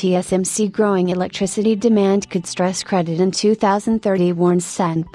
TSMC growing electricity demand could stress credit in 2030, warns SandP.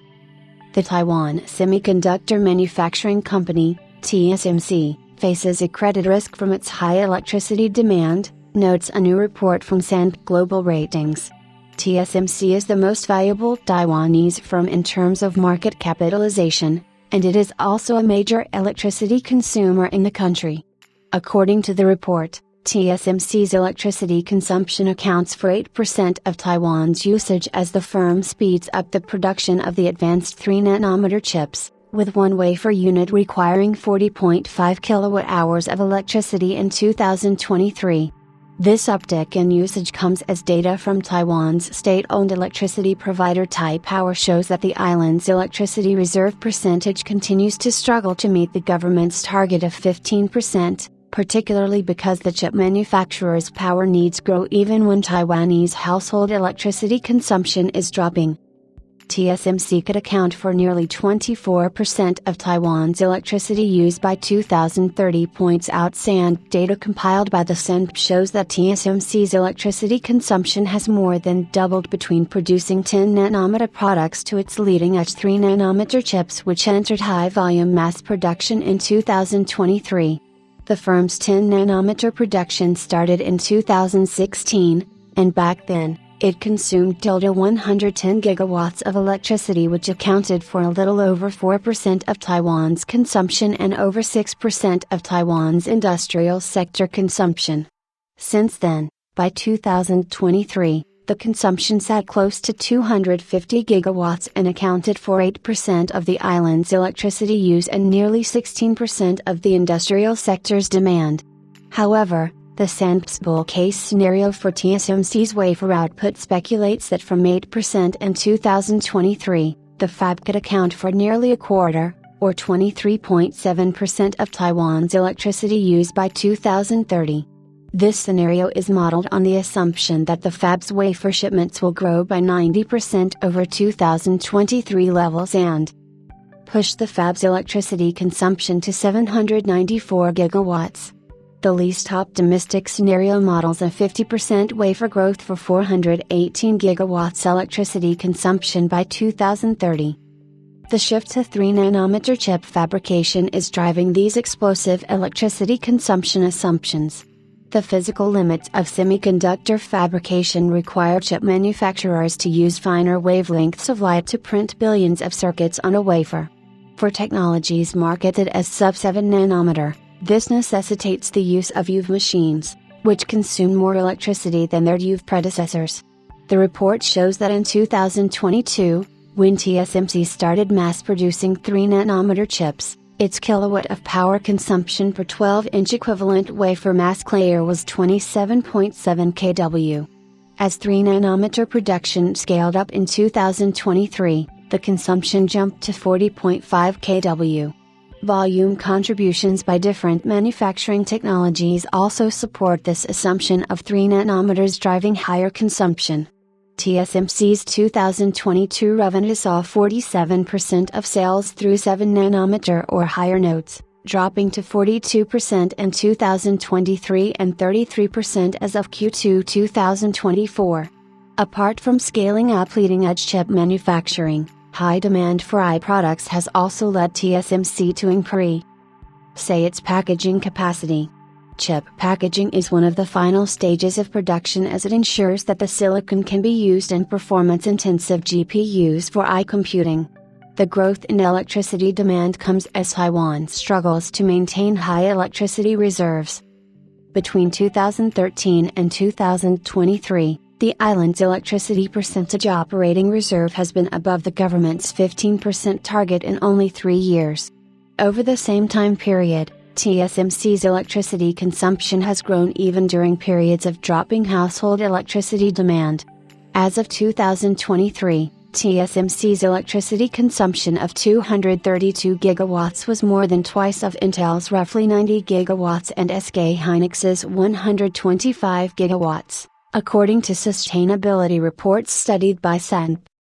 The Taiwan Semiconductor Manufacturing Company, TSMC, faces a credit risk from its high electricity demand, notes a new report from SandP Global Ratings. TSMC is the most valuable Taiwanese firm in terms of market capitalization, and it is also a major electricity consumer in the country. According to the report, TSMC's electricity consumption accounts for 8% of Taiwan's usage as the firm speeds up the production of the advanced 3nm chips, with one wafer unit requiring 40.5 kWh of electricity in 2023. This uptick in usage comes as data from Taiwan's state-owned electricity provider Taipower shows that the island's electricity reserve percentage continues to struggle to meet the government's target of 15%, particularly because the chip manufacturer's power needs grow even when Taiwanese household electricity consumption is dropping. TSMC could account for nearly 24% of Taiwan's electricity use by 2030, points out SandP. Data compiled by the SandP shows that TSMC's electricity consumption has more than doubled between producing 10nm products to its leading-edge 3nm chips, which entered high-volume mass production in 2023. The firm's 10nm production started in 2016, and back then, it consumed 110 gigawatts of electricity, which accounted for a little over 4% of Taiwan's consumption and over 6% of Taiwan's industrial sector consumption. Since then, by 2023, the consumption sat close to 250 gigawatts and accounted for 8% of the island's electricity use and nearly 16% of the industrial sector's demand. However, the SandP's bull case scenario for TSMC's wafer output speculates that from 8% in 2023, the fab could account for nearly a quarter, or 23.7% of Taiwan's electricity use by 2030. This scenario is modeled on the assumption that the fab's wafer shipments will grow by 90% over 2023 levels and push the fab's electricity consumption to 794 gigawatts. The least optimistic scenario models a 50% wafer growth for 418 gigawatts electricity consumption by 2030. The shift to 3nm chip fabrication is driving these explosive electricity consumption assumptions. The physical limits of semiconductor fabrication require chip manufacturers to use finer wavelengths of light to print billions of circuits on a wafer. For technologies marketed as sub-7 nanometer, this necessitates the use of EUV machines, which consume more electricity than their EUV predecessors. The report shows that in 2022, when TSMC started mass producing 3nm chips, its kilowatt of power consumption per 12-inch equivalent wafer mask layer was 27.7 kW. As 3nm production scaled up in 2023, the consumption jumped to 40.5 kW. Volume contributions by different manufacturing technologies also support this assumption of 3nm driving higher consumption. TSMC's 2022 revenue saw 47% of sales through 7nm or higher nodes, dropping to 42% in 2023 and 33% as of Q2 2024. Apart from scaling up leading-edge chip manufacturing, high demand for AI products has also led TSMC to increase its packaging capacity. Chip packaging is one of the final stages of production as it ensures that the silicon can be used in performance-intensive GPUs for AI computing. The growth in electricity demand comes as Taiwan struggles to maintain high electricity reserves. Between 2013 and 2023, the island's electricity percentage operating reserve has been above the government's 15% target in only 3 years. Over the same time period, TSMC's electricity consumption has grown even during periods of dropping household electricity demand. As of 2023, TSMC's electricity consumption of 232 gigawatts was more than twice of Intel's roughly 90 gigawatts and SK Hynix's 125 gigawatts, according to sustainability reports studied by SandP.